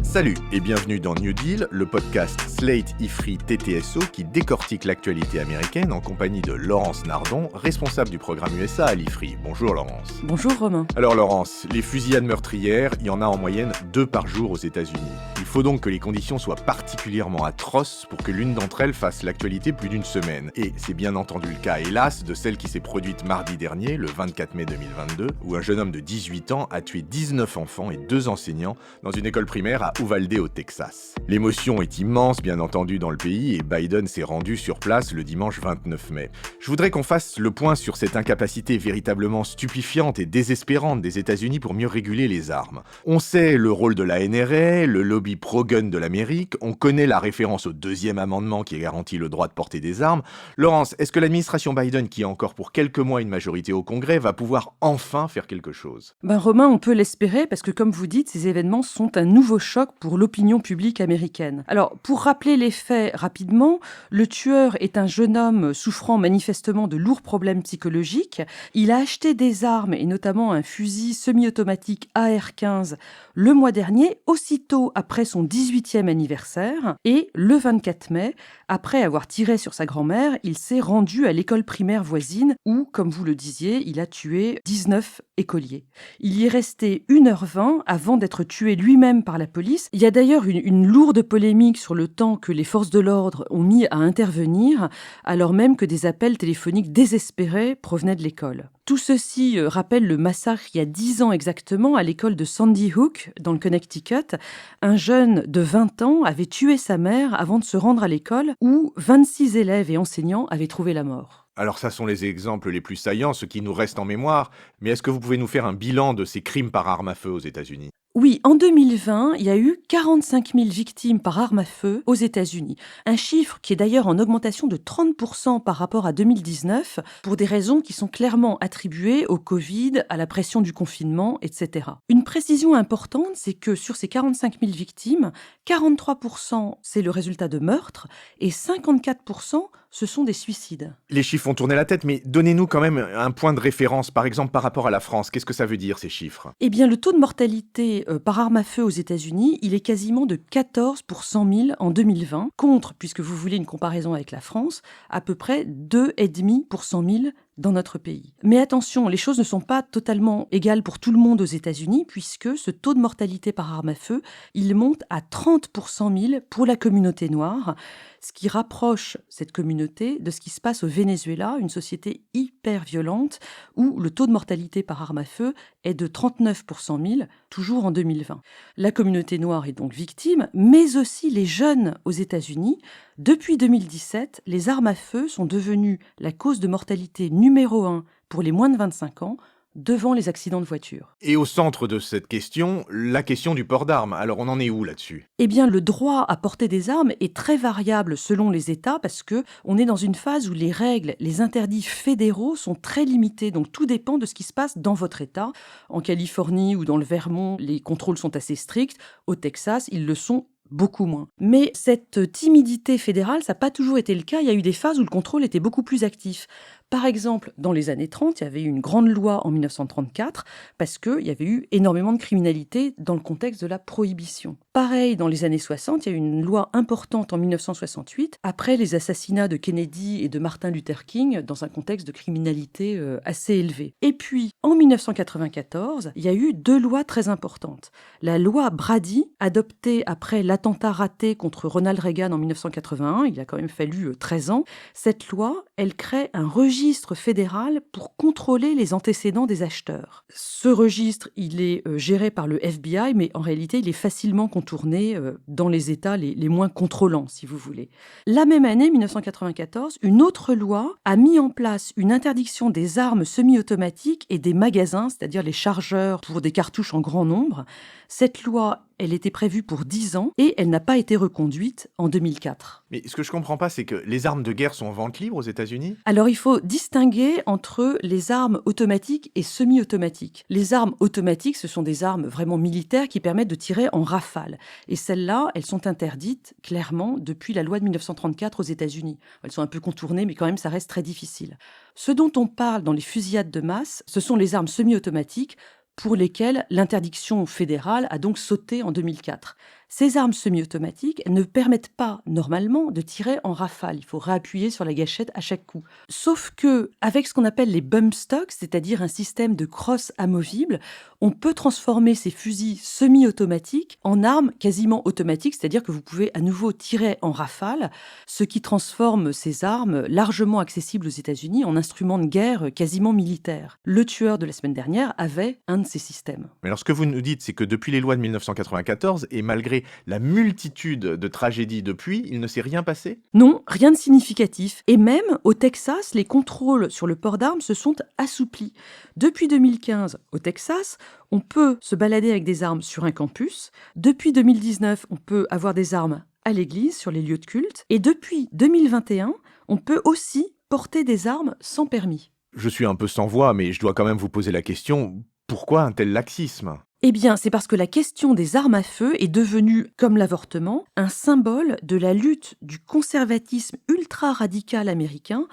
Salut et bienvenue dans New Deal, le podcast Slate IFRI TTSO qui décortique l'actualité américaine en compagnie de Laurence Nardon, responsable du programme USA à l'IFRI. Bonjour Laurence. Bonjour Romain. Alors Laurence, les fusillades meurtrières, il y en a en moyenne 2 par jour aux États-Unis. Il faut donc que les conditions soient particulièrement atroces pour que l'une d'entre elles fasse l'actualité plus d'une semaine. Et c'est bien entendu le cas, hélas, de celle qui s'est produite mardi dernier, le 24 mai 2022, où un jeune homme de 18 ans a tué 19 enfants et 2 enseignants dans une école primaire à Uvalde au Texas. L'émotion est immense, bien entendu, dans le pays et Biden s'est rendu sur place le dimanche 29 mai. Je voudrais qu'on fasse le point sur cette incapacité véritablement stupéfiante et désespérante des États-Unis pour mieux réguler les armes. On sait le rôle de la NRA, le lobby pro-gun de l'Amérique, on connaît la référence au 2e amendement qui garantit le droit de porter des armes. Laurence, est-ce que l'administration Biden, qui a encore pour quelques mois une majorité au Congrès, va pouvoir enfin faire quelque chose ? Romain, on peut l'espérer parce que comme vous dites, ces événements sont un nouveau choc pour l'opinion publique américaine. Alors, pour rappeler les faits rapidement, le tueur est un jeune homme souffrant manifestement de lourds problèmes psychologiques. Il a acheté des armes et notamment un fusil semi-automatique AR-15 le mois dernier, aussitôt après son 18e anniversaire. Et le 24 mai, après avoir tiré sur sa grand-mère, il s'est rendu à l'école primaire voisine où, comme vous le disiez, il a tué 19 écoliers. Il y est resté 1h20 avant d'être tué lui-même par la police. Il y a d'ailleurs une lourde polémique sur le temps que les forces de l'ordre ont mis à intervenir, alors même que des appels téléphoniques désespérés provenaient de l'école. Tout ceci rappelle le massacre il y a 10 ans exactement à l'école de Sandy Hook, dans le Connecticut. Un jeune de 20 ans avait tué sa mère avant de se rendre à l'école où 26 élèves et enseignants avaient trouvé la mort. Alors ça sont les exemples les plus saillants, ceux qui nous restent en mémoire, mais est-ce que vous pouvez nous faire un bilan de ces crimes par arme à feu aux États-Unis ? Oui, en 2020, il y a eu 45 000 victimes par arme à feu aux États-Unis. Un chiffre qui est d'ailleurs en augmentation de 30% par rapport à 2019, pour des raisons qui sont clairement attribuées au Covid, à la pression du confinement, etc. Une précision importante, c'est que sur ces 45 000 victimes, 43% c'est le résultat de meurtres et 54% ce sont des suicides. Les chiffres font tourner la tête, mais donnez-nous quand même un point de référence, par exemple par rapport à la France. Qu'est-ce que ça veut dire ces chiffres ? Eh bien, le taux de mortalité par arme à feu aux États-Unis, il est quasiment de 14 pour 100 000 en 2020, contre, puisque vous voulez une comparaison avec la France, à peu près 2,5 pour 100 000 dans notre pays. Mais attention, les choses ne sont pas totalement égales pour tout le monde aux États-Unis, puisque ce taux de mortalité par arme à feu, il monte à 30 pour 100 000 pour la communauté noire, ce qui rapproche cette communauté de ce qui se passe au Venezuela, une société hyper violente, où le taux de mortalité par arme à feu est de 39 pour 100 000, toujours en 2020. La communauté noire est donc victime, mais aussi les jeunes aux États-Unis. Depuis 2017, les armes à feu sont devenues la cause de mortalité numéro 1 pour les moins de 25 ans, devant les accidents de voiture. Et au centre de cette question, la question du port d'armes. Alors on en est où là-dessus ? Eh bien, le droit à porter des armes est très variable selon les États parce que on est dans une phase où les règles, les interdits fédéraux sont très limités. Donc tout dépend de ce qui se passe dans votre État. En Californie ou dans le Vermont, les contrôles sont assez stricts. Au Texas, ils le sont beaucoup moins. Mais cette timidité fédérale, ça n'a pas toujours été le cas. Il y a eu des phases où le contrôle était beaucoup plus actif. Par exemple, dans les années 30, il y avait eu une grande loi en 1934 parce qu'il y avait eu énormément de criminalité dans le contexte de la prohibition. Pareil, dans les années 60, il y a eu une loi importante en 1968 après les assassinats de Kennedy et de Martin Luther King dans un contexte de criminalité assez élevé. Et puis, en 1994, il y a eu 2 lois très importantes. La loi Brady, adoptée après l'attentat raté contre Ronald Reagan en 1981, il a quand même fallu 13 ans. Cette loi, elle crée un registre fédéral pour contrôler les antécédents des acheteurs. Ce registre, il est géré par le FBI, mais en réalité, il est facilement contourné dans les États les moins contrôlants, si vous voulez. La même année, 1994, une autre loi a mis en place une interdiction des armes semi-automatiques et des magasins, c'est-à-dire les chargeurs pour des cartouches en grand nombre. Cette loi, elle était prévue pour 10 ans et elle n'a pas été reconduite en 2004. Mais ce que je comprends pas, c'est que les armes de guerre sont en vente libre aux États-Unis ? Alors, il faut distinguer entre les armes automatiques et semi-automatiques. Les armes automatiques, ce sont des armes vraiment militaires qui permettent de tirer en rafale. Et celles-là, elles sont interdites clairement depuis la loi de 1934 aux États-Unis. Elles sont un peu contournées, mais quand même, ça reste très difficile. Ce dont on parle dans les fusillades de masse, ce sont les armes semi-automatiques pour lesquelles l'interdiction fédérale a donc sauté en 2004. Ces armes semi-automatiques ne permettent pas, normalement, de tirer en rafale. Il faut réappuyer sur la gâchette à chaque coup. Sauf que, avec ce qu'on appelle les bump stocks, c'est-à-dire un système de crosse amovible, on peut transformer ces fusils semi-automatiques en armes quasiment automatiques, c'est-à-dire que vous pouvez à nouveau tirer en rafale, ce qui transforme ces armes largement accessibles aux États-Unis en instruments de guerre quasiment militaires. Le tueur de la semaine dernière avait un de ces systèmes. Mais alors ce que vous nous dites, c'est que depuis les lois de 1994, et malgré la multitude de tragédies depuis, il ne s'est rien passé? Non, rien de significatif. Et même au Texas, les contrôles sur le port d'armes se sont assouplis. Depuis 2015, au Texas, on peut se balader avec des armes sur un campus. Depuis 2019, on peut avoir des armes à l'église, sur les lieux de culte. Et depuis 2021, on peut aussi porter des armes sans permis. Je suis un peu sans voix, mais je dois quand même vous poser la question, pourquoi un tel laxisme? Eh bien, c'est parce que la question des armes à feu est devenue, comme l'avortement, un symbole de la lutte du conservatisme ultra-radical américain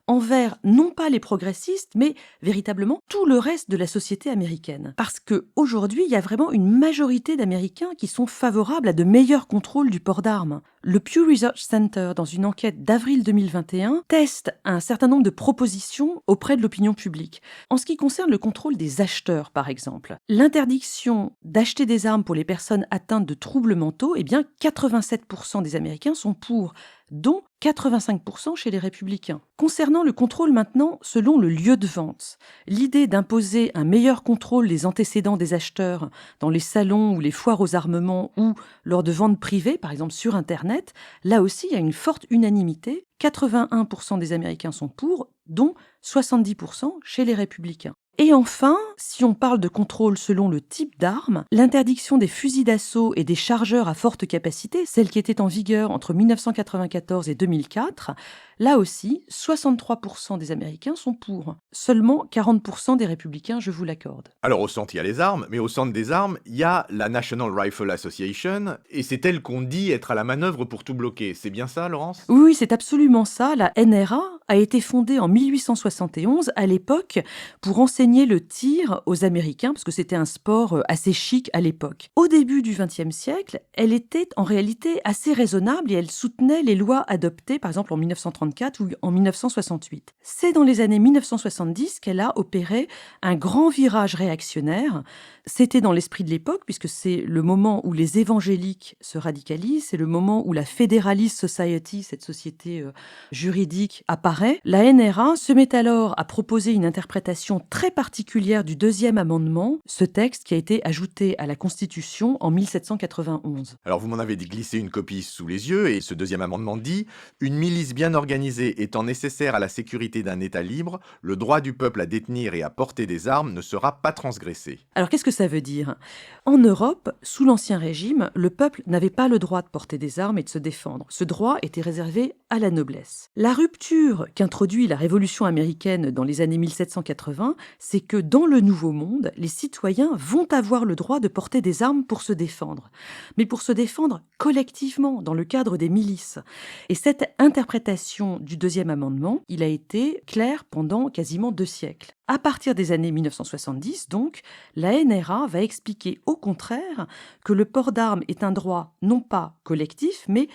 envers non pas les progressistes, mais véritablement tout le reste de la société américaine. Parce qu'aujourd'hui, il y a vraiment une majorité d'Américains qui sont favorables à de meilleurs contrôles du port d'armes. Le Pew Research Center, dans une enquête d'avril 2021, teste un certain nombre de propositions auprès de l'opinion publique. En ce qui concerne le contrôle des acheteurs, par exemple, l'interdiction d'acheter des armes pour les personnes atteintes de troubles mentaux, eh bien 87% des Américains sont pour, dont 85% chez les républicains. Concernant le contrôle maintenant selon le lieu de vente, l'idée d'imposer un meilleur contrôle des antécédents des acheteurs dans les salons ou les foires aux armements ou lors de ventes privées, par exemple sur Internet, là aussi il y a une forte unanimité. 81% des Américains sont pour, dont 70% chez les républicains. Et enfin, si on parle de contrôle selon le type d'arme, l'interdiction des fusils d'assaut et des chargeurs à forte capacité, celle qui était en vigueur entre 1994 et 2004, là aussi, 63% des Américains sont pour. Seulement 40% des républicains, je vous l'accorde. Alors au centre, il y a les armes, mais au centre des armes, il y a la National Rifle Association, et c'est elle qu'on dit être à la manœuvre pour tout bloquer. C'est bien ça, Laurence? Oui, c'est absolument ça. La NRA a été fondée en 1871, à l'époque, pour enseigner le tir aux Américains, parce que c'était un sport assez chic à l'époque. Au début du XXe siècle, elle était en réalité assez raisonnable et elle soutenait les lois adoptées, par exemple en 1934 ou en 1968. C'est dans les années 1970 qu'elle a opéré un grand virage réactionnaire. C'était dans l'esprit de l'époque, puisque c'est le moment où les évangéliques se radicalisent, c'est le moment où la Federalist Society, cette société juridique, apparaît. La NRA se met alors à proposer une interprétation très particulière du deuxième amendement, ce texte qui a été ajouté à la Constitution en 1791. Alors vous m'en avez glissé une copie sous les yeux, et ce deuxième amendement dit « Une milice bien organisée étant nécessaire à la sécurité d'un État libre, le droit du peuple à détenir et à porter des armes ne sera pas transgressé. » Alors qu'est-ce que ça veut dire? En Europe, sous l'Ancien Régime, le peuple n'avait pas le droit de porter des armes et de se défendre. Ce droit était réservé à la noblesse. La rupture qu'introduit la Révolution américaine dans les années 1780, c'est que dans le Nouveau Monde, les citoyens vont avoir le droit de porter des armes pour se défendre, mais pour se défendre collectivement, dans le cadre des milices. Et cette interprétation du deuxième amendement, il a été clair pendant quasiment 2 siècles. À partir des années 1970, donc, la NRA va expliquer au contraire que le port d'armes est un droit non pas collectif, mais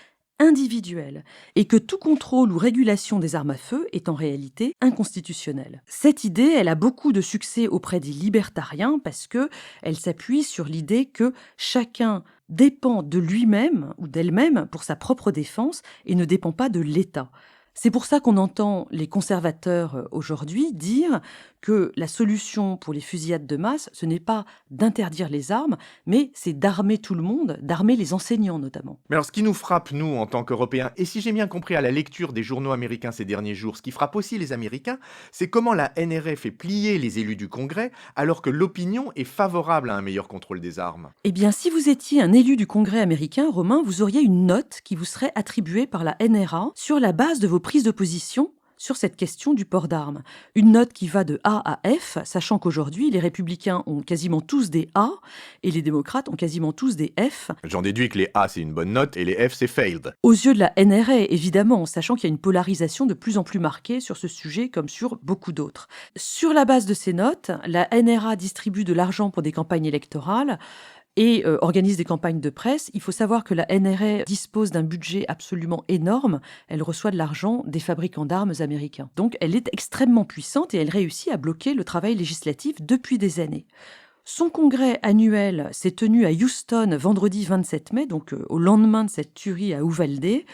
individuel, et que tout contrôle ou régulation des armes à feu est en réalité inconstitutionnel. Cette idée, elle a beaucoup de succès auprès des libertariens parce que elle s'appuie sur l'idée que chacun dépend de lui-même ou d'elle-même pour sa propre défense et ne dépend pas de l'État. C'est pour ça qu'on entend les conservateurs aujourd'hui dire que la solution pour les fusillades de masse, ce n'est pas d'interdire les armes, mais c'est d'armer tout le monde, d'armer les enseignants notamment. Mais alors ce qui nous frappe, nous, en tant qu'Européens, et si j'ai bien compris à la lecture des journaux américains ces derniers jours, ce qui frappe aussi les Américains, c'est comment la NRA fait plier les élus du Congrès alors que l'opinion est favorable à un meilleur contrôle des armes. Eh bien, si vous étiez un élu du Congrès américain, Romain, vous auriez une note qui vous serait attribuée par la NRA sur la base de vos prises de position sur cette question du port d'armes. Une note qui va de A à F, sachant qu'aujourd'hui, les républicains ont quasiment tous des A et les démocrates ont quasiment tous des F. J'en déduis que les A c'est une bonne note et les F c'est failed. Aux yeux de la NRA, évidemment, sachant qu'il y a une polarisation de plus en plus marquée sur ce sujet comme sur beaucoup d'autres. Sur la base de ces notes, la NRA distribue de l'argent pour des campagnes électorales et organise des campagnes de presse. Il faut savoir que la NRA dispose d'un budget absolument énorme. Elle reçoit de l'argent des fabricants d'armes américains. Donc elle est extrêmement puissante et elle réussit à bloquer le travail législatif depuis des années. Son congrès annuel s'est tenu à Houston vendredi 27 mai, donc au lendemain de cette tuerie à Uvalde.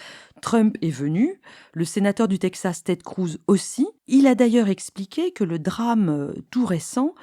Trump est venu, le sénateur du Texas Ted Cruz aussi. Il a d'ailleurs expliqué que le drame tout récent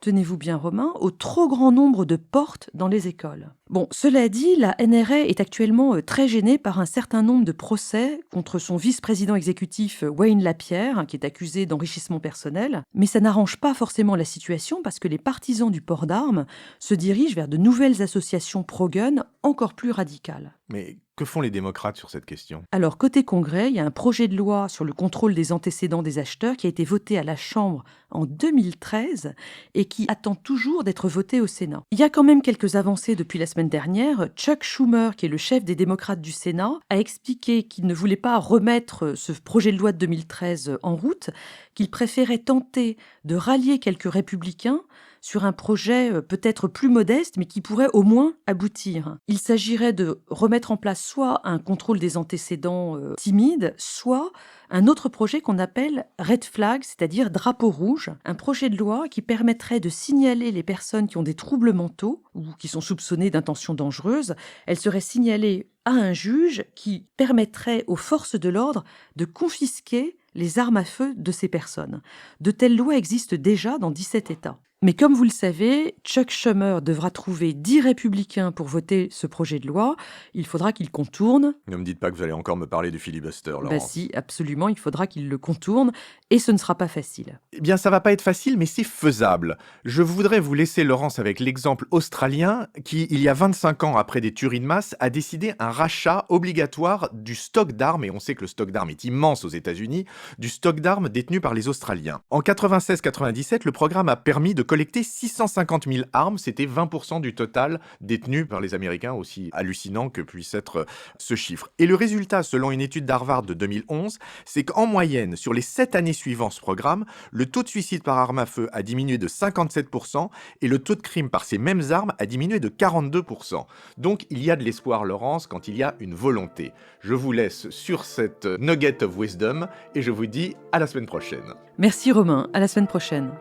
tenez-vous bien Romain, au trop grand nombre de portes dans les écoles. Bon, cela dit, la NRA est actuellement très gênée par un certain nombre de procès contre son vice-président exécutif Wayne Lapierre, qui est accusé d'enrichissement personnel. Mais ça n'arrange pas forcément la situation parce que les partisans du port d'armes se dirigent vers de nouvelles associations pro-gun encore plus radicales. Mais que font les démocrates sur cette question ? Alors, côté Congrès, il y a un projet de loi sur le contrôle des antécédents des acheteurs qui a été voté à la Chambre en 2013 et qui attend toujours d'être voté au Sénat. Il y a quand même quelques avancées depuis la semaine dernière. Chuck Schumer, qui est le chef des démocrates du Sénat, a expliqué qu'il ne voulait pas remettre ce projet de loi de 2013 en route, qu'il préférait tenter de rallier quelques républicains sur un projet peut-être plus modeste, mais qui pourrait au moins aboutir. Il s'agirait de remettre en place soit un contrôle des antécédents timide, soit un autre projet qu'on appelle Red Flag, c'est-à-dire drapeau rouge, un projet de loi qui permettrait de signaler les personnes qui ont des troubles mentaux ou qui sont soupçonnées d'intentions dangereuses. Elles seraient signalées à un juge qui permettrait aux forces de l'ordre de confisquer les armes à feu de ces personnes. De telles lois existent déjà dans 17 États. Mais comme vous le savez, Chuck Schumer devra trouver 10 républicains pour voter ce projet de loi. Il faudra qu'il contourne. Ne me dites pas que vous allez encore me parler du filibuster, Laurence. Bah si, absolument, il faudra qu'il le contourne et ce ne sera pas facile. Eh bien, ça va pas être facile, mais c'est faisable. Je voudrais vous laisser, Laurence, avec l'exemple australien qui, il y a 25 ans après des tueries de masse, a décidé un rachat obligatoire du stock d'armes, et on sait que le stock d'armes est immense aux États-Unis, du stock d'armes détenu par les Australiens. En 96-97, le programme a permis de collecter 650 000 armes, c'était 20% du total détenu par les Américains, aussi hallucinant que puisse être ce chiffre. Et le résultat, selon une étude d'Harvard de 2011, c'est qu'en moyenne, sur les 7 années suivant ce programme, le taux de suicide par arme à feu a diminué de 57% et le taux de crime par ces mêmes armes a diminué de 42%. Donc il y a de l'espoir, Laurence, quand il y a une volonté. Je vous laisse sur cette nugget of wisdom et je vous dis à la semaine prochaine. Merci Romain, à la semaine prochaine.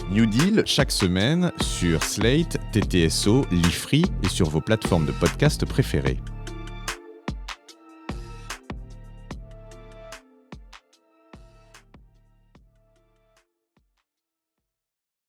New Deal chaque semaine sur Slate, TTSO, Lifree et sur vos plateformes de podcast préférées.